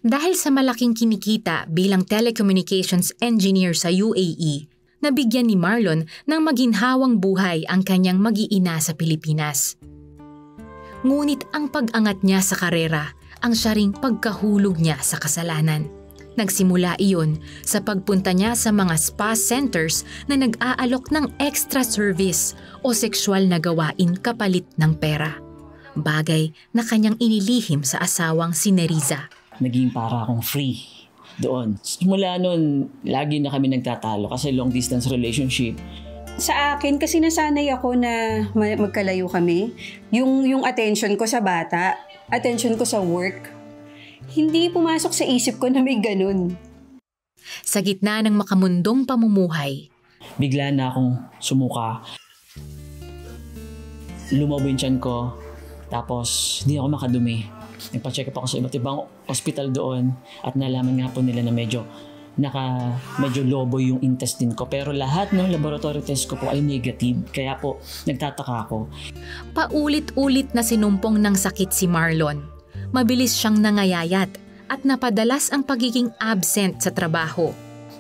Dahil sa malaking kinikita bilang telecommunications engineer sa UAE, nabigyan ni Marlon ng maginhawang buhay ang kanyang mag-iina sa Pilipinas. Ngunit ang pag-angat niya sa karera ang siya ring pagkahulog niya sa kasalanan. Nagsimula iyon sa pagpunta niya sa mga spa centers na nag-aalok ng extra service o sexual na gawain kapalit ng pera. Bagay na kanyang inilihim sa asawang si Neriza. Naging para akong free doon. Simula noon, lagi na kami nagtatalo kasi long distance relationship. Sa akin, kasi nasanay ako na magkalayo kami. Yung attention ko sa bata, attention ko sa work, hindi pumasok sa isip ko na may ganun. Sa gitna ng makamundong pamumuhay, bigla na akong sumuka. Lumabo yung tiyan ko, tapos hindi ako makadumi. Nagpa-check up ako sa iba't ibang hospital doon at nalaman nga po nila na medyo lobo yung intestine ko. Pero lahat ng laboratory test ko po ay negative. Kaya po, nagtataka ako. Paulit-ulit na sinumpong ng sakit si Marlon. Mabilis siyang nangayayat at napadalas ang pagiging absent sa trabaho.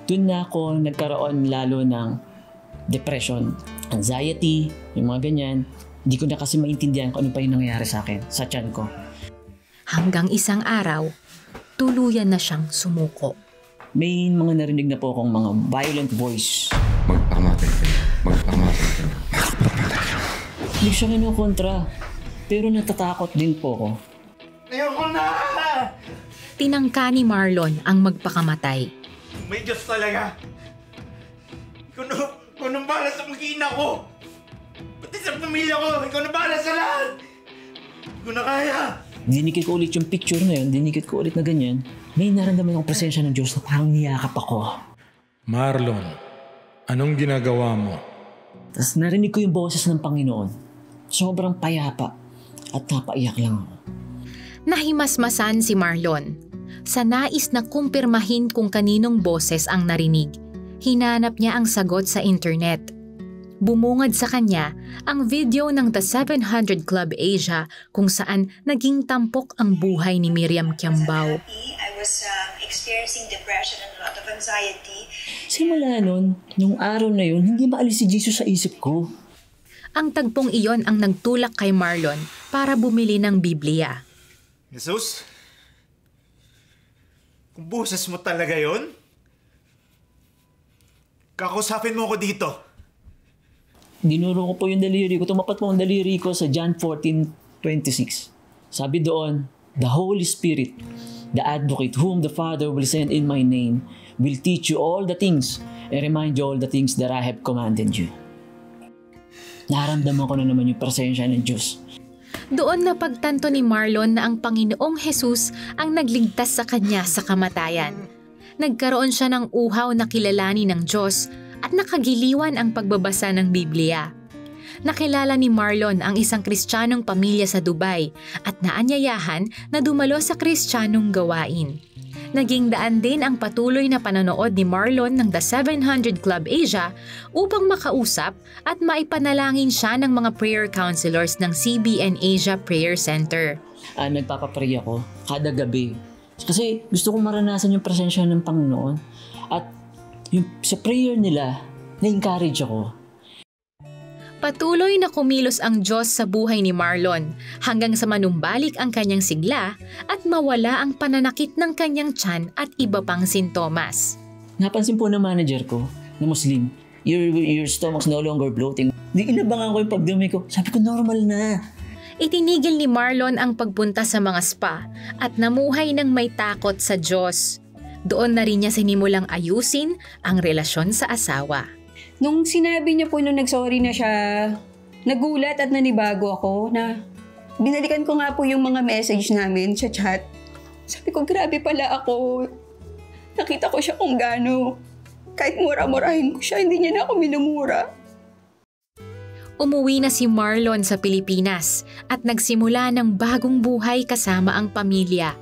Doon na ako nagkaroon lalo ng depression, anxiety, yung mga ganyan. Hindi ko na kasi maintindihan kung ano pa yung nangyayari sa akin, sa tiyan ko. Hanggang isang araw, tuluyan na siyang sumuko. May mga narinig na po akong mga violent voice. Magpakamatay ka. Magpakamatay ka. Magpakamatay ka. Hindi siya kinukontra, pero natatakot din po ako. Ayoko na! Tinangka ni Marlon ang magpakamatay. May Diyos talaga. Ikaw nang bahala sa mag-iina ko. Pati sa pamilya ko, ikaw nang bahala sa lahat. Hindi ko na kaya. Dinikit ko ulit yung picture na yun, dinikit ko ulit na ganyan. May naramdaman akong presensya ng Diyos na parang niyakap ako. Marlon, anong ginagawa mo? Tapos narinig ko yung boses ng Panginoon. Sobrang payapa at napaiyak lang ako. Nahimasmasan si Marlon. Sa nais na kumpirmahin kung kaninong boses ang narinig, hinanap niya ang sagot sa internet. Bumungad sa kanya ang video ng The 700 Club Asia kung saan naging tampok ang buhay ni Miriam Kiambao. I was experiencing depression and a lot of anxiety. Simula nun, yung araw na yun, hindi maalis si Jesus sa isip ko. Ang tagpong iyon ang nagtulak kay Marlon para bumili ng Biblia. Jesus? Kung boses mo talaga yun, kakusapin mo ako dito. Dinuro ko po yung daliri ko. Tumapat po ang daliri ko sa John 14:26. Sabi doon, the Holy Spirit, the advocate whom the Father will send in my name, will teach you all the things and remind you all the things that I have commanded you. Naramdaman ko na naman yung presensya ng Diyos. Doon na pagtanto ni Marlon na ang Panginoong Jesus ang nagligtas sa kanya sa kamatayan. Nagkaroon siya ng uhaw na kilalanin ng Diyos at nakagiliwan ang pagbabasa ng Biblia. Nakilala ni Marlon ang isang Kristiyanong pamilya sa Dubai at naanyayahan na dumalo sa Kristiyanong gawain. Naging daan din ang patuloy na panonood ni Marlon ng The 700 Club Asia upang makausap at maipanalangin siya ng mga prayer counselors ng CBN Asia Prayer Center. Nagpapapray ako kada gabi kasi gusto kong maranasan yung presensya ng Panginoon at yung sa prayer nila, na-encourage ako. Patuloy na kumilos ang Diyos sa buhay ni Marlon hanggang sa manumbalik ang kanyang sigla at mawala ang pananakit ng kanyang tiyan at iba pang sintomas. Napansin po ng manager ko na Muslim, your stomach's no longer bloating. Di inabangan ko yung pagdumi ko. Sabi ko, normal na. Itinigil ni Marlon ang pagpunta sa mga spa at namuhay ng may takot sa Diyos. Doon na rin niya sinimulang ayusin ang relasyon sa asawa. Nung sinabi niya po nung nagsorry na siya, nagulat at nanibago ako na binalikan ko nga po yung mga message namin sa chat. Sabi ko, grabe pala ako. Nakita ko siya kung gaano. Kahit mura-murahin ko siya, hindi niya na ako minumura. Umuwi na si Marlon sa Pilipinas at nagsimula ng bagong buhay kasama ang pamilya.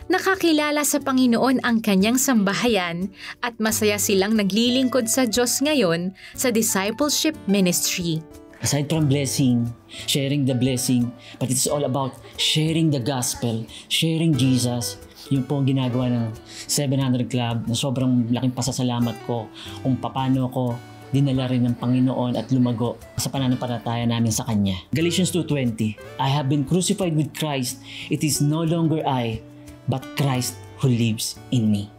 Nakakilala sa Panginoon ang kanyang sambahayan at masaya silang naglilingkod sa Diyos ngayon sa discipleship ministry. Aside from blessing, sharing the blessing, but it's all about sharing the gospel, sharing Jesus. Yun po ang ginagawa ng 700 Club na sobrang laking pasasalamat ko kung paano ko dinala rin ng Panginoon at lumago sa pananampalataya namin sa Kanya. Galatians 2:20, I have been crucified with Christ. It is no longer I, but Christ who lives in me.